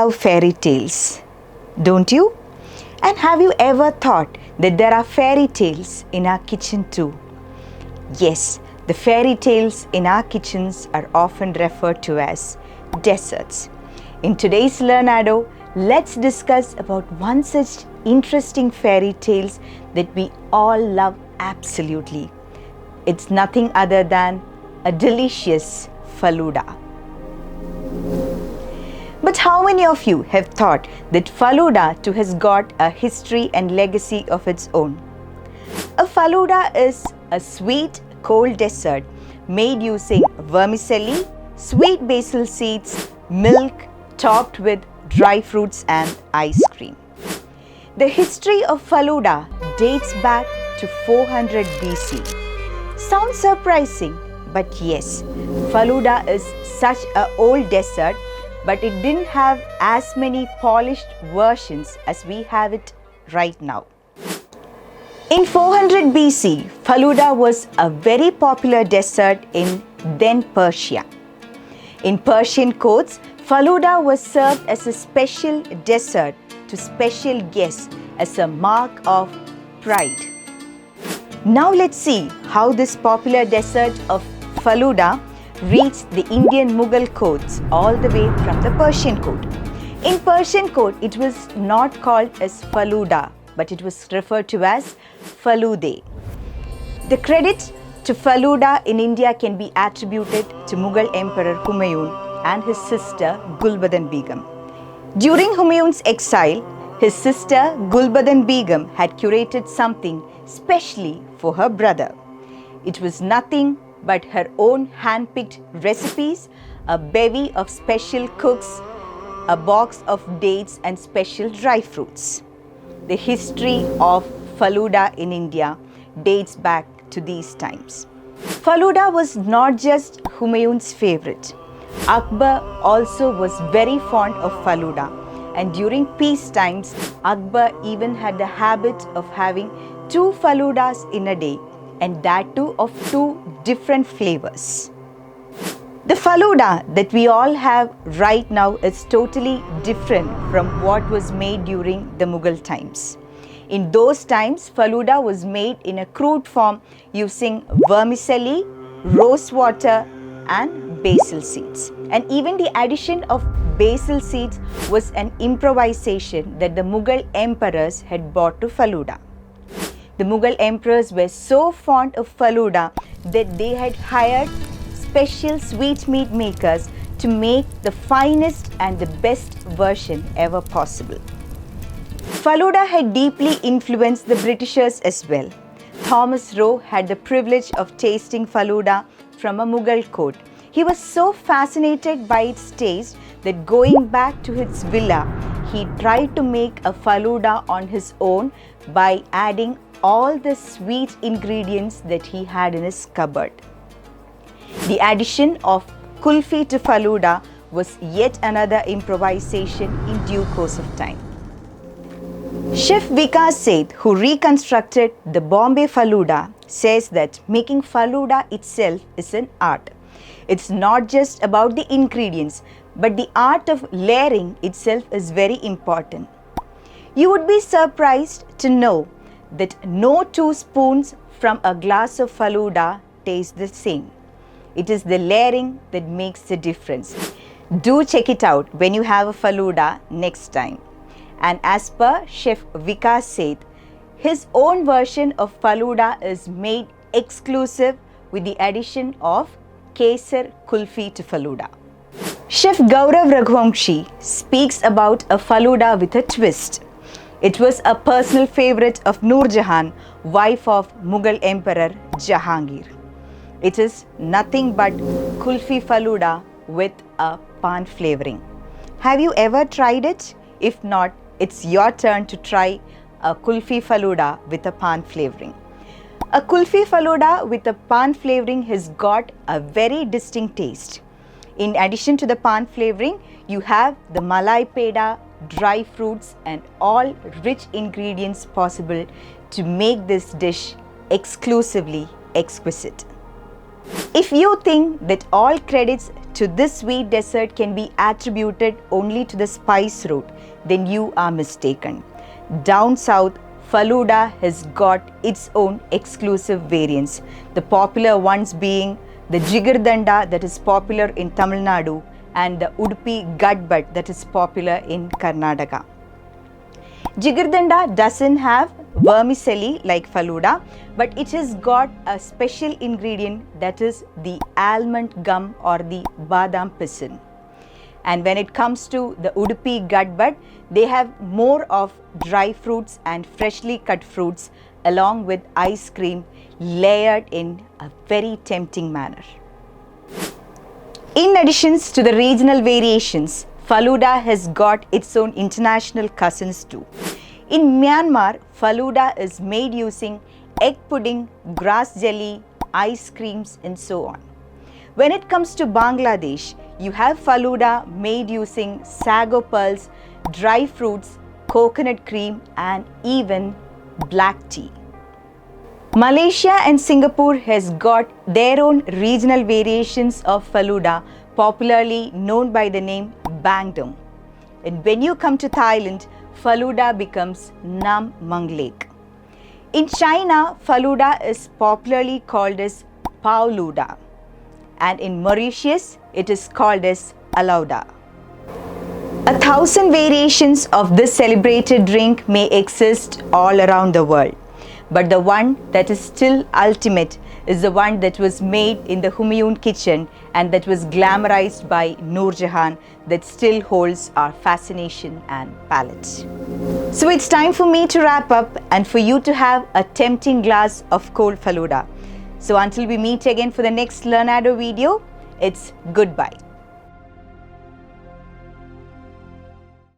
love fairy tales, don't you? And have you ever thought that there are fairy tales in our kitchen too? Yes, the fairy tales in our kitchens are often referred to as desserts. In today's Learnado, let's discuss about one such interesting fairy tales that we all love absolutely. It's nothing other than a delicious Falooda. But how many of you have thought that Falooda too has got a history and legacy of its own? A Falooda is a sweet, cold dessert made using vermicelli, sweet basil seeds, milk, topped with dry fruits and ice cream. The history of Falooda dates back to 400 BC. Sounds surprising, but yes, Falooda is such an old dessert, but it didn't have as many polished versions as we have it right now. In 400 BC, Falooda was a very popular dessert in then Persia. In Persian courts, Falooda was served as a special dessert to special guests as a mark of pride. Now let's see how this popular dessert of Falooda reached the Indian Mughal courts all the way from the Persian court. In Persian court, it was not called as Falooda, but it was referred to as Falooda. The credit to Falooda in India can be attributed to Mughal Emperor Humayun and his sister Gulbadan Begum. During Humayun's exile, his sister Gulbadan Begum had curated something specially for her brother. It was nothing but her own hand-picked recipes, a bevy of special cooks, a box of dates and special dry fruits. The history of Falooda in India dates back to these times. Falooda was not just Humayun's favorite. Akbar also was very fond of Falooda, and during peace times, Akbar even had the habit of having 2 Faloodas in a day, and that too of 2 different flavors. The Falooda that we all have right now is totally different from what was made during the Mughal times. In those times, Falooda was made in a crude form using vermicelli, rose water and basil seeds. And even the addition of basil seeds was an improvisation that the Mughal emperors had brought to Falooda. The Mughal emperors were so fond of Falooda that they had hired special sweetmeat makers to make the finest and the best version ever possible. Falooda had deeply influenced the Britishers as well. Thomas Roe had the privilege of tasting Falooda from a Mughal court. He was so fascinated by its taste that going back to his villa, he tried to make a Falooda on his own by adding all the sweet ingredients that he had in his cupboard. The addition of kulfi to Falooda was yet another improvisation in due course of time. Chef Vikas Seth, who reconstructed the Bombay Falooda, says that making Falooda itself is an art. It's not just about the ingredients, but the art of layering itself is very important. You would be surprised to know that no 2 spoons from a glass of Falooda taste the same. It is the layering that makes the difference. Do check it out when you have a Falooda next time. And as per Chef Vikas Seth, his own version of Falooda is made exclusive with the addition of Kesar Kulfi to Falooda. Chef Gaurav Raghuvamshi speaks about a Falooda with a twist. It was a personal favorite of Noor Jahan, wife of Mughal Emperor Jahangir. It is nothing but kulfi Falooda with a pan flavoring. Have you ever tried it? If not, it's your turn to try a kulfi Falooda with a pan flavoring. A kulfi Falooda with a pan flavoring has got a very distinct taste. In addition to the pan flavoring, you have the malai peda, dry fruits and all rich ingredients possible to make this dish exclusively exquisite. If you think that all credits to this sweet dessert can be attributed only to the spice route, then you are mistaken. Down south, Falooda has got its own exclusive variants, the popular ones being the Jigardanda that is popular in Tamil Nadu and the Udupi Gudbud that is popular in Karnataka. Jigardanda doesn't have vermicelli like Falooda, but it has got a special ingredient, that is the almond gum or the badam pisin. And when it comes to the Udupi Gudbud, they have more of dry fruits and freshly cut fruits along with ice cream layered in a very tempting manner. In addition to the regional variations, Falooda has got its own international cousins too. In Myanmar, Falooda is made using egg pudding, grass jelly, ice creams and so on. When it comes to Bangladesh, you have Falooda made using sago pearls, dry fruits, coconut cream and even black tea. Malaysia and Singapore has got their own regional variations of Falooda, popularly known by the name Bangdong. And when you come to Thailand, Falooda becomes Nam Manglek. In China, Falooda is popularly called as Paoluda, and in Mauritius, it is called as Alauda. 1,000 variations of this celebrated drink may exist all around the world, but the one that is still ultimate is the one that was made in the Humayun kitchen and that was glamorized by Noor Jahan, that still holds our fascination and palate. So it's time for me to wrap up and for you to have a tempting glass of cold Falooda. So until we meet again for the next Learnado video, it's goodbye.